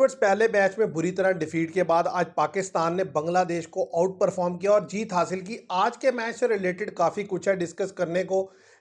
Viewers, पहले match में बुरी तरह डिफीट के बाद आज पाकिस्तान ने बांग्लादेश को आउट परफॉर्म किया और जीत हासिल की। आज के मैच से रिलेटेड काफ़ी कुछ है डिस्कस करने को।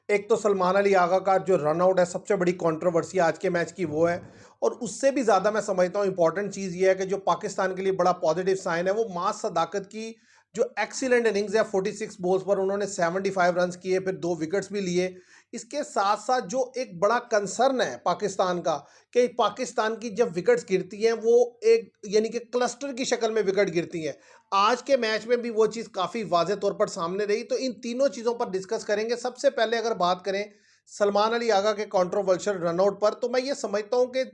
एक तो सलमान अली आगा का जो रन आउट है, सबसे बड़ी कंट्रोवर्सी आज के मैच की वो है। और उससे भी ज़्यादा मैं समझता हूँ इंपॉर्टेंट चीज़ ये है कि जो पाकिस्तान के लिए बड़ा पॉजिटिव साइन है वो मास सदाकत की जो एक्सीलेंट इनिंग्स है। 46 बॉल्स पर उन्होंने 75 रन किए, फिर 2 विकेट्स भी लिए। इसके साथ साथ जो एक बड़ा कंसर्न है पाकिस्तान का कि पाकिस्तान की जब विकेट्स गिरती हैं वो एक यानी कि क्लस्टर की शक्ल में विकेट गिरती हैं। आज के मैच में भी वो चीज़ काफ़ी वाज़े तौर पर सामने रही। तो इन तीनों चीज़ों पर डिस्कस करेंगे। सबसे पहले अगर बात करें सलमान अली आगा के कंट्रोवर्शियल रनआउट पर, तो मैं ये समझता हूँ कि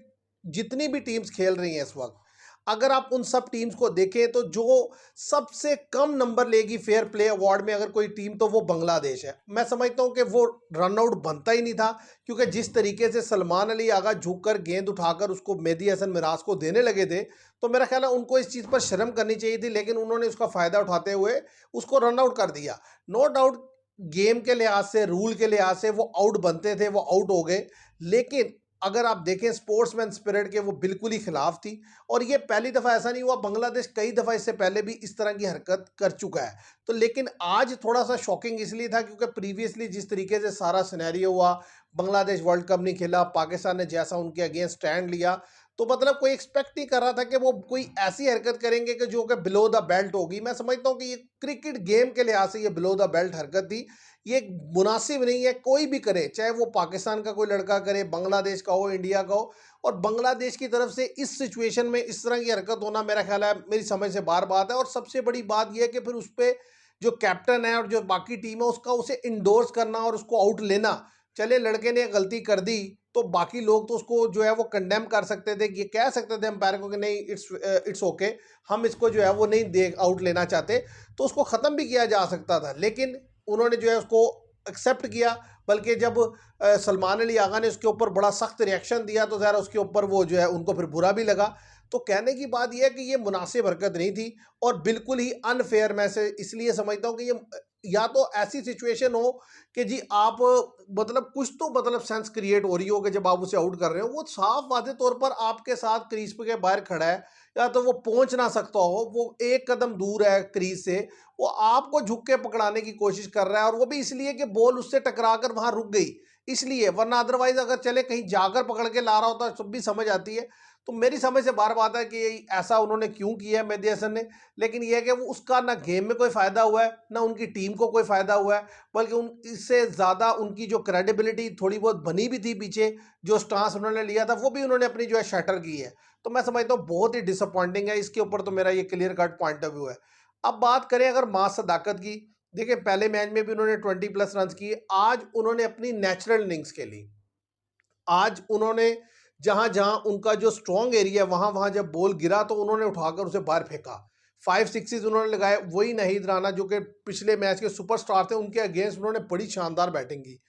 जितनी भी टीम्स खेल रही हैं इस वक्त, अगर आप उन सब टीम्स को देखें तो जो सबसे कम नंबर लेगी फेयर प्ले अवार्ड में अगर कोई टीम, तो वो बांग्लादेश है। मैं समझता हूं कि वो रन आउट बनता ही नहीं था, क्योंकि जिस तरीके से सलमान अली आगा झुककर गेंद उठाकर उसको मेहदी हसन मिराज को देने लगे थे, तो मेरा ख्याल है उनको इस चीज़ पर शर्म करनी चाहिए थी, लेकिन उन्होंने उसका फ़ायदा उठाते हुए उसको रन आउट कर दिया। नो डाउट गेम के लिहाज से, रूल के लिहाज से वो आउट बनते थे, वो आउट हो गए। लेकिन अगर आप देखें स्पोर्ट्समैन स्पिरिट के, वो बिल्कुल ही खिलाफ थी। और ये पहली दफ़ा ऐसा नहीं हुआ, बांग्लादेश कई दफ़ा इससे पहले भी इस तरह की हरकत कर चुका है। तो लेकिन आज थोड़ा सा शॉकिंग इसलिए था क्योंकि प्रीवियसली जिस तरीके से सारा सिनेरियो हुआ, बांग्लादेश वर्ल्ड कप नहीं खेला, पाकिस्तान ने जैसा उनके अगेंस्ट स्टैंड लिया, तो मतलब कोई एक्सपेक्ट नहीं कर रहा था कि वो कोई ऐसी हरकत करेंगे कि जो कि बिलो द बेल्ट होगी। मैं समझता हूँ कि ये क्रिकेट गेम के लिहाज से ये बिलो द बेल्ट हरकत थी। ये मुनासिब नहीं है, कोई भी करे, चाहे वो पाकिस्तान का कोई लड़का करे, बांग्लादेश का हो, इंडिया का हो। और बांग्लादेश की तरफ से इस सिचुएशन में इस तरह की हरकत होना, मेरा ख्याल है मेरी समझ से बाहर बात है। और सबसे बड़ी बात यह है कि फिर उस पर जो कैप्टन है और जो बाकी टीम है उसका उसे इंडोर्स करना और उसको आउट लेना। चले लड़के ने गलती कर दी तो बाकी लोग तो उसको जो है वो कंडेम कर सकते थे, ये कह सकते थे अंपायर को कि नहीं, इट्स ओके, हम इसको जो है वो नहीं दे आउट लेना चाहते, तो उसको ख़त्म भी किया जा सकता था। लेकिन उन्होंने जो है उसको एक्सेप्ट किया। बल्कि जब सलमान अली आगा ने उसके ऊपर बड़ा सख्त रिएक्शन दिया तो ज़रा उसके ऊपर वो जो है उनको फिर बुरा भी लगा। तो कहने की बात यह है कि ये मुनासिब हरकत नहीं थी और बिल्कुल ही अनफेयर। मैं से इसलिए समझता हूँ कि ये या तो ऐसी सिचुएशन हो कि जी आप मतलब कुछ तो मतलब सेंस क्रिएट हो रही हो कि जब आप उसे आउट कर रहे हो, वो साफ वादे तौर पर आपके साथ क्रीज के बाहर खड़ा है, या तो वो पहुंच ना सकता हो, वो एक कदम दूर है क्रीज से, वो आपको झुक के पकड़ाने की कोशिश कर रहा है। और वो भी इसलिए कि बॉल उससे टकरा कर वहां रुक गई, इसलिए। वरना अदरवाइज अगर चले कहीं जाकर पकड़ के ला रहा होता सब भी समझ आती है। तो मेरी समझ से बार बात है कि ऐसा उन्होंने क्यों किया है मेहदी हसन ने। लेकिन यह है कि वो उसका ना गेम में कोई फ़ायदा हुआ है, ना उनकी टीम को कोई फ़ायदा हुआ है, बल्कि उन इससे ज़्यादा उनकी जो क्रेडिबिलिटी थोड़ी बहुत बनी भी थी पीछे, जो स्टांस उन्होंने लिया था वो भी उन्होंने अपनी जो है शटर की है। तो मैं समझता हूँ बहुत ही डिसअपॉइंटिंग है। इसके ऊपर तो मेरा ये clear cut point of view है। अब बात करें अगर मास सदाकत की, देखिए पहले मैच में भी उन्होंने 20+ रन किए। आज उन्होंने अपनी नेचुरल इनिंग्स खेली। आज उन्होंने जहां जहां उनका जो स्ट्रॉन्ग एरिया है वहां वहां जब बॉल गिरा तो उन्होंने उठाकर उसे बाहर फेंका। 5 6 उन्होंने लगाए। वही नाहिद राणा जो कि पिछले मैच के सुपरस्टार थे, उनके अगेंस्ट उन्होंने बड़ी शानदार बैटिंग की।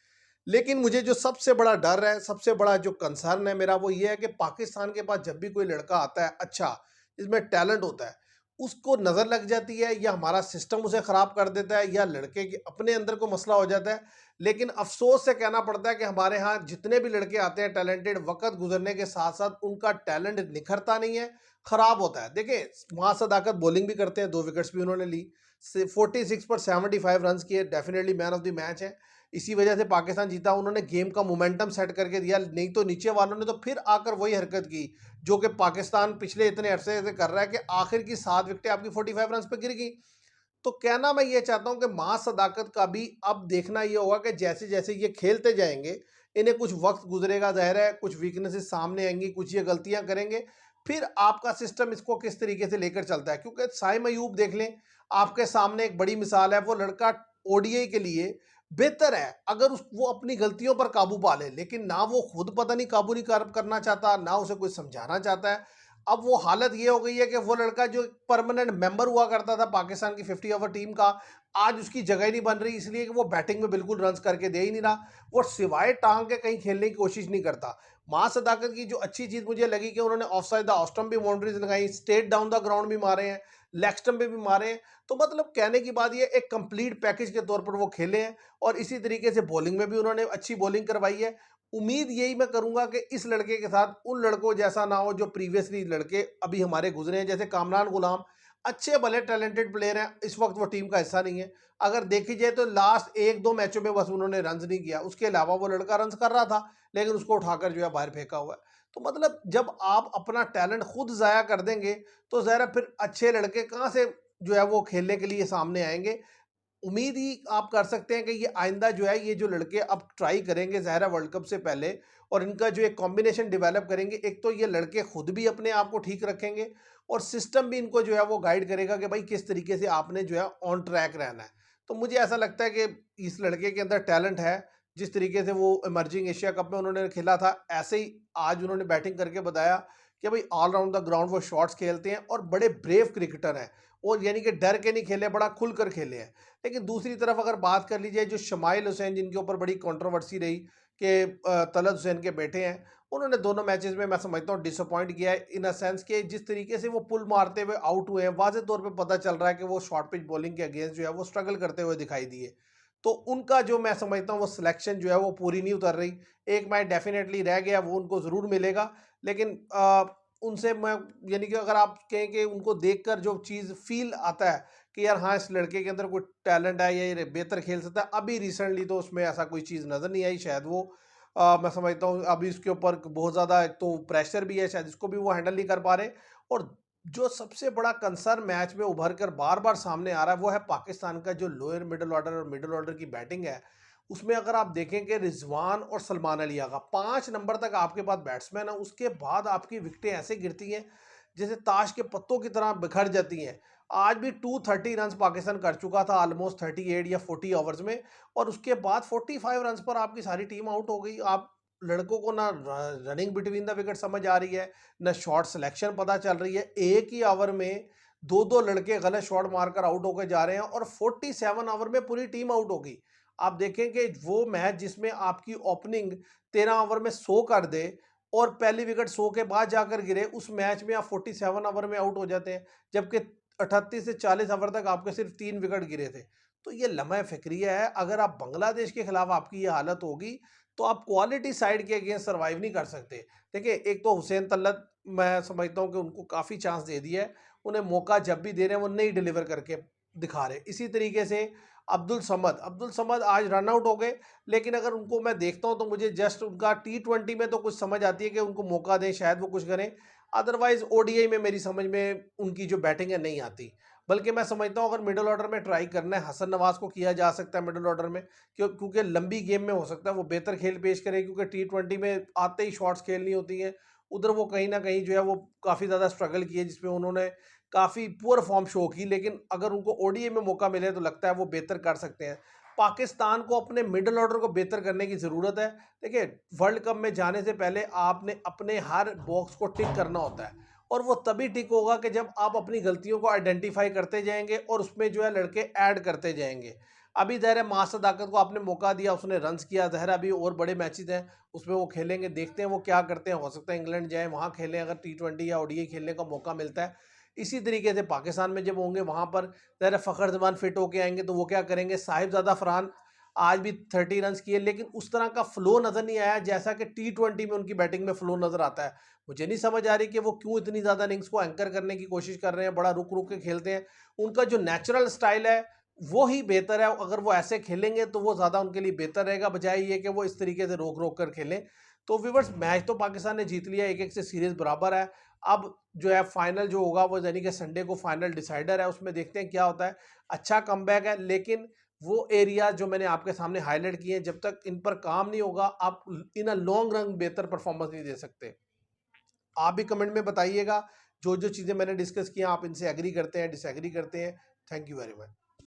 लेकिन मुझे जो सबसे बड़ा डर है, सबसे बड़ा जो कंसर्न है मेरा, वो ये है कि पाकिस्तान के पास जब भी कोई लड़का आता है अच्छा, इसमें टैलेंट होता है, उसको नज़र लग जाती है, या हमारा सिस्टम उसे ख़राब कर देता है, या लड़के के अपने अंदर को मसला हो जाता है। लेकिन अफसोस से कहना पड़ता है कि हमारे यहाँ जितने भी लड़के आते हैं टैलेंटेड, वक्त गुजरने के साथ साथ उनका टैलेंट निखरता नहीं है, ख़राब होता है। देखिए वहाँ सदाकत बॉलिंग भी करते हैं, 2 विकेट्स भी उन्होंने ली, 46 पर 75 रन किए, definitely man of the match है। इसी वजह से पाकिस्तान जीता। उन्होंने गेम का मोमेंटम सेट करके दिया, नहीं तो नीचे वालों ने तो फिर आकर वही हरकत की जो कि पाकिस्तान पिछले इतने अरसे से कर रहा है कि आखिर की 7 विकेटें आपकी 45 रन पे गिर गई। तो कहना मैं ये चाहता हूं कि मां सदाकत का भी अब देखना ये होगा कि जैसे जैसे ये खेलते जाएंगे, इन्हें कुछ वक्त गुजरेगा, जाहिर है कुछ वीकनेसेस सामने आएंगी, कुछ ये गलतियां करेंगे, फिर आपका सिस्टम इसको किस तरीके से लेकर चलता है। क्योंकि साइम अयूब देख लें, आपके सामने एक बड़ी मिसाल है। वो लड़का ओडीआई के लिए बेहतर है अगर वो अपनी गलतियों पर काबू पा ले, लेकिन ना वो खुद पता नहीं काबू नहीं करना चाहता, ना उसे कोई समझाना चाहता है। अब वो हालत ये हो गई है कि वो लड़का जो परमानेंट मेंबर हुआ करता था पाकिस्तान की 50 ओवर टीम का, आज उसकी जगह ही नहीं बन रही, इसलिए कि वो बैटिंग में बिल्कुल रन्स करके दे ही नहीं रहा। वो सिवाय टांग के कहीं खेलने की कोशिश नहीं करता। मां सदाकत की जो अच्छी चीज मुझे लगी कि उन्होंने of side the off stump भी बाउंड्रीज लगाई, स्ट्रेट डाउन द ग्राउंड भी मारे हैं, लेग स्टंप पे भी मारे हैं। तो मतलब कहने की बात ये एक कंप्लीट पैकेज के तौर पर वो खेले हैं। और इसी तरीके से बॉलिंग में भी उन्होंने अच्छी बॉलिंग करवाई है। उम्मीद यही मैं करूँगा कि इस लड़के के साथ उन लड़कों जैसा ना हो जो प्रीवियसली लड़के अभी हमारे गुजरे हैं, जैसे कामरान गुलाम अच्छे भले टैलेंटेड प्लेयर हैं, इस वक्त वो टीम का हिस्सा नहीं है। अगर देखी जाए तो लास्ट 1-2 मैचों में बस उन्होंने रन्स नहीं किया, उसके अलावा वो लड़का रन्स कर रहा था, लेकिन उसको उठाकर जो है बाहर फेंका हुआ है। तो मतलब जब आप अपना टैलेंट खुद ज़ाया कर देंगे, तो ज़ाहिर है फिर अच्छे लड़के कहाँ से जो है वो खेलने के लिए सामने आएँगे। उम्मीद ही आप कर सकते हैं कि ये आइंदा जो है ये जो लड़के अब ट्राई करेंगे ज़ाहिर है वर्ल्ड कप से पहले और इनका जो एक कॉम्बिनेशन डेवलप करेंगे, एक तो ये लड़के खुद भी अपने आप को ठीक रखेंगे और सिस्टम भी इनको जो है वो गाइड करेगा कि भाई किस तरीके से आपने जो है ऑन ट्रैक रहना है। तो मुझे ऐसा लगता है कि इस लड़के के अंदर टैलेंट है, जिस तरीके से वो इमर्जिंग एशिया कप में उन्होंने खेला था, ऐसे ही आज उन्होंने बैटिंग करके बताया कि भाई ऑल राउंड द ग्राउंड वो शॉट्स खेलते हैं और बड़े ब्रेव क्रिकेटर हैं और यानी कि डर के नहीं खेले, बड़ा खुलकर खेले हैं। लेकिन दूसरी तरफ अगर बात कर ली जाए जो शमाइल हुसैन जिनके ऊपर बड़ी कंट्रोवर्सी रही कि तलत हुसैन के बेटे हैं, उन्होंने दोनों मैचेस में मैं समझता हूँ डिसअपॉइंट किया है इन अ सेंस कि जिस तरीके से वो पुल मारते हुए आउट हुए हैं, वाज़ेह तौर पे पता चल रहा है कि वो शॉर्ट पिच बॉलिंग के अगेंस्ट जो है वो स्ट्रगल करते हुए दिखाई दिए। तो उनका जो मैं समझता हूँ वो सिलेक्शन जो है वो पूरी नहीं उतर रही। एक मैच डेफिनिटली रह गया, वो उनको ज़रूर मिलेगा, लेकिन उनसे मैं यानी कि अगर आप कहें कि उनको देखकर जो चीज़ फ़ील आता है कि यार हाँ, इस लड़के के अंदर कोई टैलेंट है या ये बेहतर खेल सकता है। अभी रिसेंटली तो उसमें ऐसा कोई चीज़ नज़र नहीं आई। शायद वो मैं समझता हूँ अभी उसके ऊपर बहुत ज़्यादा एक तो प्रेशर भी है, शायद इसको भी वो हैंडल नहीं कर पा रहे। और जो सबसे बड़ा कंसर्न मैच में उभर कर बार-बार सामने आ रहा है, वो है पाकिस्तान का जो लोअर मिडल ऑर्डर और मिडल ऑर्डर की बैटिंग है। उसमें अगर आप देखें कि रिजवान और सलमान अली आगा 5 नंबर तक आपके पास बैट्समैन है, उसके बाद आपकी विकेटें ऐसे गिरती हैं जैसे ताश के पत्तों की तरह बिखर जाती हैं। आज भी 230 रन्स पाकिस्तान कर चुका था ऑलमोस्ट 38 या 40 ओवर्स में और उसके बाद 45 रन्स पर आपकी सारी टीम आउट हो गई। आप लड़कों को ना रनिंग बिटवीन द विकेट समझ आ रही है, ना शॉट सिलेक्शन पता चल रही है। एक ही ओवर में 2-2 लड़के गलत शॉट मारकर आउट होकर जा रहे हैं और 47 ओवर में पूरी टीम आउट हो गई। आप देखें कि वो मैच जिसमें आपकी ओपनिंग 13 ओवर में 100 कर दे और पहली विकेट 100 के बाद जाकर गिरे, उस मैच में आप 47 ओवर में आउट हो जाते हैं, जबकि 38 से 40 ओवर तक आपके सिर्फ 3 विकेट गिरे थे। तो ये लम्हा फ़िक्रिया है, अगर आप बांग्लादेश के खिलाफ आपकी ये हालत होगी, तो आप क्वालिटी साइड के अगेंस्ट सर्वाइव नहीं कर सकते। देखिए, एक तो हुसैन तलत मैं समझता हूँ कि उनको काफ़ी चांस दे दिया है, उन्हें मौका जब भी दे रहे हैं, वो नहीं डिलीवर करके दिखा रहे। इसी तरीके से अब्दुल समद आज रन आउट हो गए, लेकिन अगर उनको मैं देखता हूँ तो मुझे जस्ट उनका टी20 में तो कुछ समझ आती है कि उनको मौका दें, शायद वो कुछ करें। अदरवाइज़ ओडीआई में मेरी समझ में उनकी जो बैटिंग है नहीं आती। बल्कि मैं समझता हूँ अगर मिडल ऑर्डर में ट्राई करना है, हसन नवाज़ को किया जा सकता है मिडल ऑर्डर में, क्योंकि लंबी गेम में हो सकता है वो बेहतर खेल पेश करे, क्योंकि टी20 में आते ही शॉट्स खेलनी होती हैं। उधर वो कहीं न कहीं जो है वो काफ़ी ज़्यादा स्ट्रगल किए, जिसमें उन्होंने काफ़ी पुअर फॉर्म शो की, लेकिन अगर उनको ओडीआई में मौका मिले तो लगता है वो बेहतर कर सकते हैं। पाकिस्तान को अपने मिडल ऑर्डर को बेहतर करने की ज़रूरत है। देखिए, वर्ल्ड कप में जाने से पहले आपने अपने हर बॉक्स को टिक करना होता है और वो तभी टिक होगा कि जब आप अपनी गलतियों को आइडेंटिफ़ाई करते जाएँगे और उसमें जो है लड़के ऐड करते जाएँगे। अभी ज़ाहिर है मास सदाकत को आपने मौका दिया, उसने रन्स किया, ज़ाहिर है अभी और बड़े मैचेज़ हैं, उसमें वो खेलेंगे, देखते हैं वो क्या करते हैं। हो सकता है इंग्लैंड जाएँ, वहाँ खेलें, अगर टी20 या ओडीआई खेलने का मौका मिलता है। इसी तरीके से पाकिस्तान में जब होंगे, वहाँ पर ज़रा फ़खर जमान फिट होके आएँगे तो वो क्या करेंगे। साहिबज़ादा फरहान आज भी 30 रन्स किए, लेकिन उस तरह का फ़्लो नज़र नहीं आया जैसा कि टी20 में उनकी बैटिंग में फ़्लो नज़र आता है। मुझे नहीं समझ आ रही कि वो क्यों इतनी ज़्यादा इनिंग्स को एंकर करने की कोशिश कर रहे हैं, बड़ा रुक-रुक के खेलते हैं। उनका जो नेचुरल स्टाइल है, वो ही बेहतर है। अगर वो ऐसे खेलेंगे तो वो ज़्यादा उनके लिए बेहतर रहेगा, बजाए ये कि वो इस तरीके से रोक-रोक कर खेलें। तो व्यूअर्स, मैच तो पाकिस्तान ने जीत लिया, 1-1 से सीरीज़ बराबर है। अब जो है फाइनल जो होगा वो यानी कि संडे को फाइनल डिसाइडर है, उसमें देखते हैं क्या होता है। अच्छा कमबैक है, लेकिन वो एरिया जो मैंने आपके सामने हाईलाइट किए हैं, जब तक इन पर काम नहीं होगा, आप इन अ लॉन्ग रन बेहतर परफॉर्मेंस नहीं दे सकते। आप भी कमेंट में बताइएगा, जो-जो चीज़ें मैंने डिस्कस की हैं, आप इनसे एग्री करते हैं, डिसएग्री करते हैं। Thank you very much.